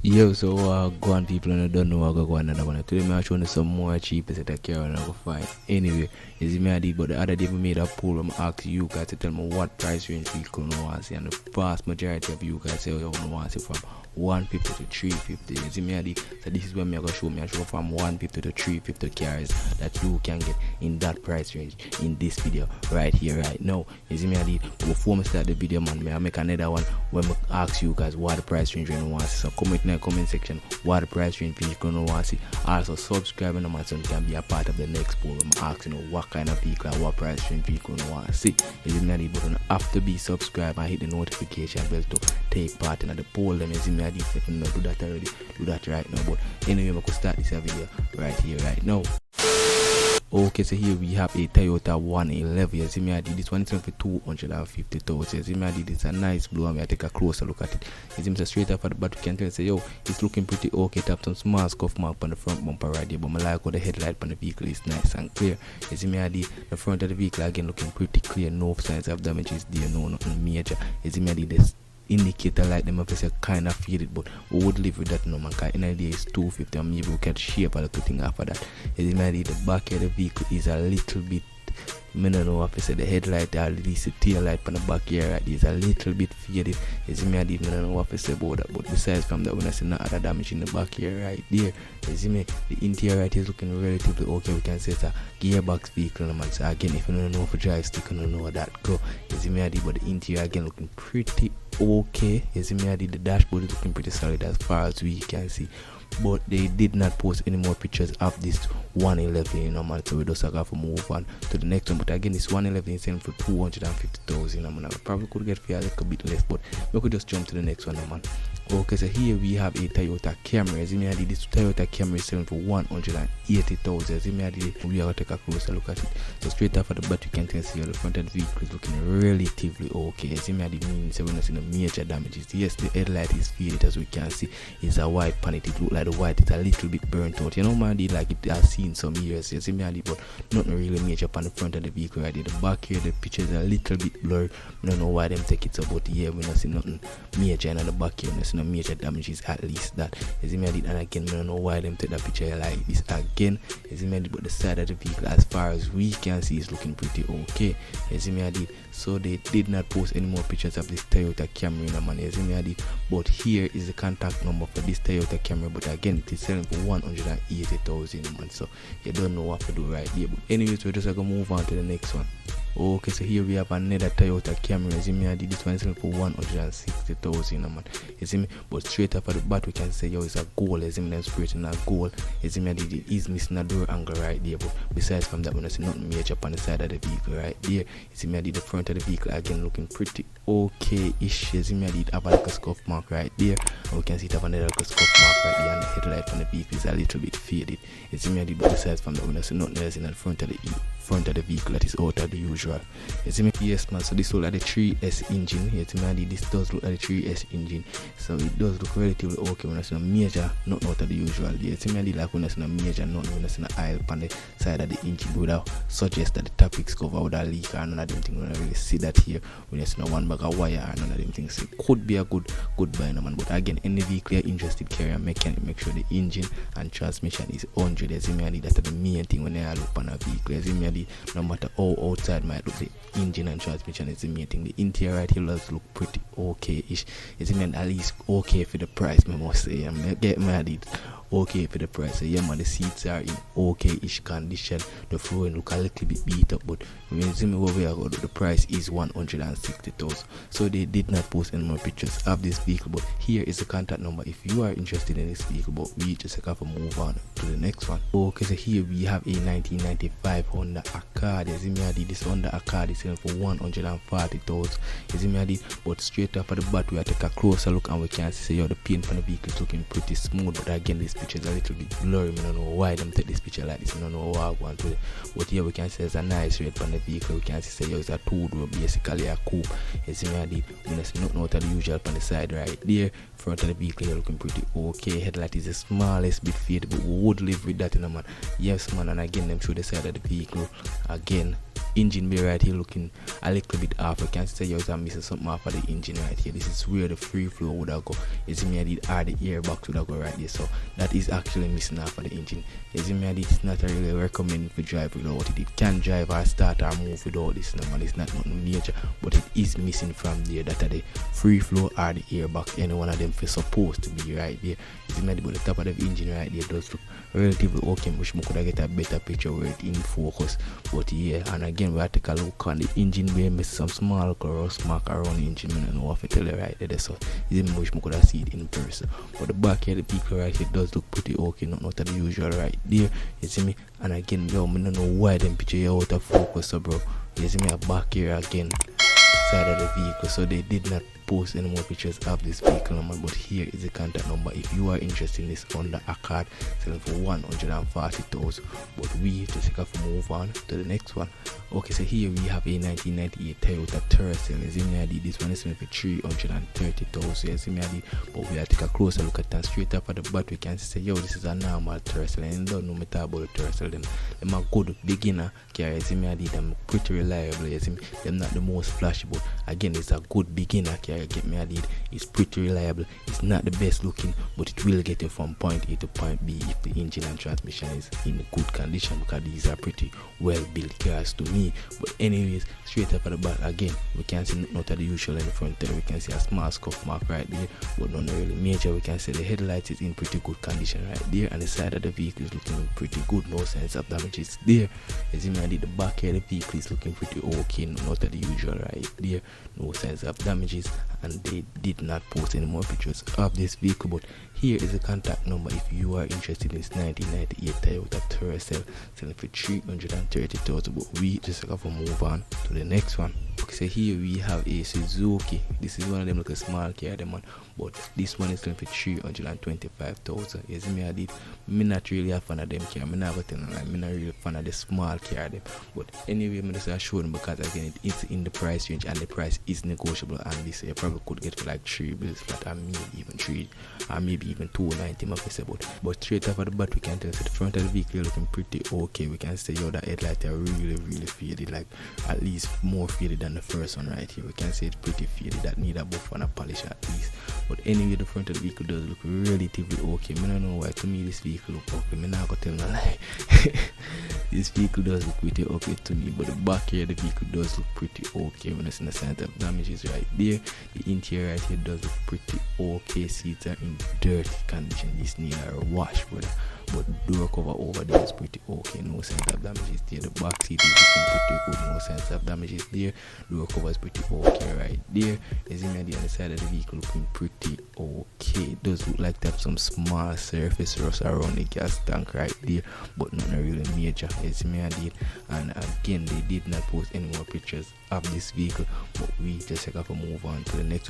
Yo, so go on people and I don't know how to go on another one. Today I'm showing you some more cheap set of car and I go find. Anyway, is me I did, but the other day we made a poll. I'm asking you guys to tell me what price range vehicle you want to see, and the vast majority of you guys say you want to see from 150 to 350. You see me I did. So this is when I'm gonna show me. I show from 150 to 350 cars that you can get in that price range in this video right here, right now. You see me I did. Before I start the video, man, I make another one when I ask you guys what the price range you want to see. So comment in the comment section what the price range vehicle you want to see. Also subscribe and so you can be a part of the next poll. I'm asking you what kind of vehicle and what price range vehicle you want to see. You see me I did, but you have to be subscribed and hit the notification bell to take part in the poll. Them you see me I did. If you not do that already, do that right now. But anyway, we could start this video right here, right now. Okay, so here we have a Toyota 111. You see me I did this one is for 250,000. You see me I did it's a nice blue, and I take a closer look at it. You see me so straight off at the back you can tell say yo, it's looking pretty okay. Tap some small scuff mark on the front bumper right there, but I like how the headlight on the vehicle is nice and clear. You see me I did the front of the vehicle again looking pretty clear, no signs of damages there, no nothing major. You see me I did this indicator light them up say kind of faded, but we would live with that no man, cause in the day is 250 and maybe we can shape a little thing after that. As you know, the back of the vehicle is a little bit, I don't know if I say the headlight or at least the tail light on the back here right, is a little bit faded. As you know, I don't know what I say about that, but besides from that, when I see no other damage in the back here right there, as you know, the interior right is looking relatively okay. We can say it's a gearbox vehicle, man. So again, if you don't know if a drive stick, you don't know that go. As you know, but the interior again looking pretty okay. As you know, the dashboard is looking pretty solid as far as we can see. But they did not post any more pictures of this 111, you know, man. So we just have to move on to the next one. But again, this 111 is selling for 250,000, you know, man. I probably could get for a little bit less, but we could just jump to the next one, man. Okay, so here we have a Toyota Camry. As you know, this Toyota Camry is selling for 180,000. As you know, we are going to take a closer look at it. So straight off of the bat, you can see the front of the vehicle is looking relatively okay. As you know, it means we're not seeing no major damages. Yes, the headlight is faded, as we can see. It's a white pan. It looks like the white is a little bit burnt out. You know, man, like it has seen some years. As you know, but nothing really major on the front of the vehicle right there. The back here, the picture is a little bit blurred. I don't know why them take it so, but yeah, we're not seeing nothing major in the back here. We're not seeing no major damages, at least that. As you know, and again, I don't know why them take that picture like this again. As you know, but the side of the vehicle, as far as we can see, is looking pretty okay. As you know, so they did not post any more pictures of this Toyota Camry, no man. As you know, but here is the contact number for this Toyota Camry. But again, it is selling for 180,000, man. So you don't know what to do right here. But anyways, we're just gonna move on to the next one. Okay, so here we have another Toyota Camry. As you know, this one is selling for 160,000, man. You see me? But straight off of the bat, we can say, yo, it's a goal. As you know, creating a goal. As you know, it is missing a door angle right there. But besides from that, we don't see nothing major on the side of the vehicle right there. You see me, the front of the vehicle again looking pretty okay-ish. As you know, it have like a scuff mark right there. And we can see it have another like scuff mark right there. And the headlight on the vehicle is a little bit faded. You see me, but besides from that, we don't see nothing else in the front of the vehicle that is out of the usual. You see me? Yes, man. So this looks like the 3S engine. You see me? This does look like the 3S engine. So it does look relatively okay when I see a major, not out of the usual. You see me? Like when I see a major, not when I see an oil on the side of the engine. Would have suggest that the topics cover would have leak or none of them things. We don't really see that here. When I see one bag of wire or none of them things. So it could be a good buy, no man. But again, any vehicle you're interested carrier mechanic, make sure the engine and transmission is 100. You see me? That's the main thing when I look on a vehicle. You see me? No matter how outside might look, the engine and transmission is the main thing. The interior right here does look pretty okay-ish. It's meant at least okay for the price, I must say. I'm get mad okay for the price. So yeah, man, the seats are in okay-ish condition. The flooring look a little bit beat up, but when you see me over here, the price is 160,000. So they did not post any more pictures of this vehicle, but here is the contact number if you are interested in this vehicle. But we just have to move on to the next one. Okay, so here we have a 1995 Honda Accord. As you may this Honda Accord is selling for 140,000. As you may but straight off of the bat, we take a closer look and we can see the paint from the vehicle is looking pretty smooth. But again, this picture is a little bit blurry. I don't know why them take this picture like this. I don't know how I want to. But here we can see there's a nice red from the vehicle. We can see it's a two-door, basically a coupe. As you may we don't see nothing out of the usual on the side right there. Front of the vehicle here looking pretty okay. Headlight is the smallest bit faded, but we would live with that, man. Yes, man. And again, them through the side of the vehicle again. engine bay right here looking a little bit off. You can see you are missing something off of the engine right here. This is where the free flow would have go. You see me, I did add the airbox would have go right there, so that is actually missing off of the engine. You see me, I did, it's not really recommended for drive without it. It can drive or start or move without this number. It's not nothing major, but it is missing from there. That are the free flow or the airbox. Any one of them is supposed to be right there. You see me, but the top of the engine right there does look relatively okay. Wish we could have get a better picture where it in focus, but yeah. And again, we have to take a look on the engine bay, miss some small rust mark around the engine. I don't know if I tell you right there, so you wish we could have seen it in person. But the back here, the vehicle right here does look pretty okay, not out of the usual right there. You see me? And again, yo, I don't know why them picture here out of focus, so bro. You see me? Back here again, side of the vehicle, so they did not post any more pictures of this vehicle number, but here is the contact number if you are interested in this Honda Accord selling for 140,000. But we just have to move on to the next one. Okay, so here we have a 1998 Toyota Tercel. This one is selling for 330,000. But we have to take a closer look at that. Straight up at the back we can say, yo, this is a normal Tercel, and you don't know me talk about the Tercel. Them are good beginner carriers. Them pretty reliable. Them not the most flashy, but again, it's a good beginner carrier. Get me a lead. It's pretty reliable. It's not the best looking, but it will get you from point A to point B if the engine and transmission is in good condition, because these are pretty well built cars to me. But anyways, straight up at the back again, we can see not at the usual in the front there. We can see a small scuff mark right there, but not really major. We can see the headlights is in pretty good condition right there, and the side of the vehicle is looking pretty good. No signs of damages there. As you may the back here, the vehicle is looking pretty okay. Not at the usual right there. No signs of damages. And they did not post any more pictures of this vehicle. But here is the contact number if you are interested in this 1998 Toyota Tercel selling for 330,000. But we just have to move on to the next one. Okay, so here we have a Suzuki. This is one of them like a small car, man. But this one is selling for 325,000. Yes, me not really a fan of them car. I'm not really a fan of the small car them. But anyway, I'm just show them because again it's in the price range and the price is negotiable, and this you probably could get for like 3 bills flat, and maybe even 3 or maybe even 290 but straight off of the bat we can tell, so the front of the vehicle looking pretty okay. We can say yo, the headlights are really faded, like at least more faded than the first one right here. We can say it's pretty faded, that need a buff and a polish at least. But anyway, the front of the vehicle does look relatively okay. I don't know why to me this vehicle look okay. I'm not gonna tell no lie. This vehicle does look pretty okay to me, but the back here the vehicle does look pretty okay. When I see the center of damages right there, the interior right here does look pretty okay. Seats are in dirty condition. This need a wash, brother. But door cover over there is pretty okay. No signs of damages there. The back seat is looking pretty good. No signs of damages there. Door cover is pretty okay right there. As you can see on the side of the vehicle looking pretty okay. It does look like they have some small surface rust around the gas tank right there, but not really major. As you can see, and again they did not post any more pictures of this vehicle. But we just have to move on to the next one.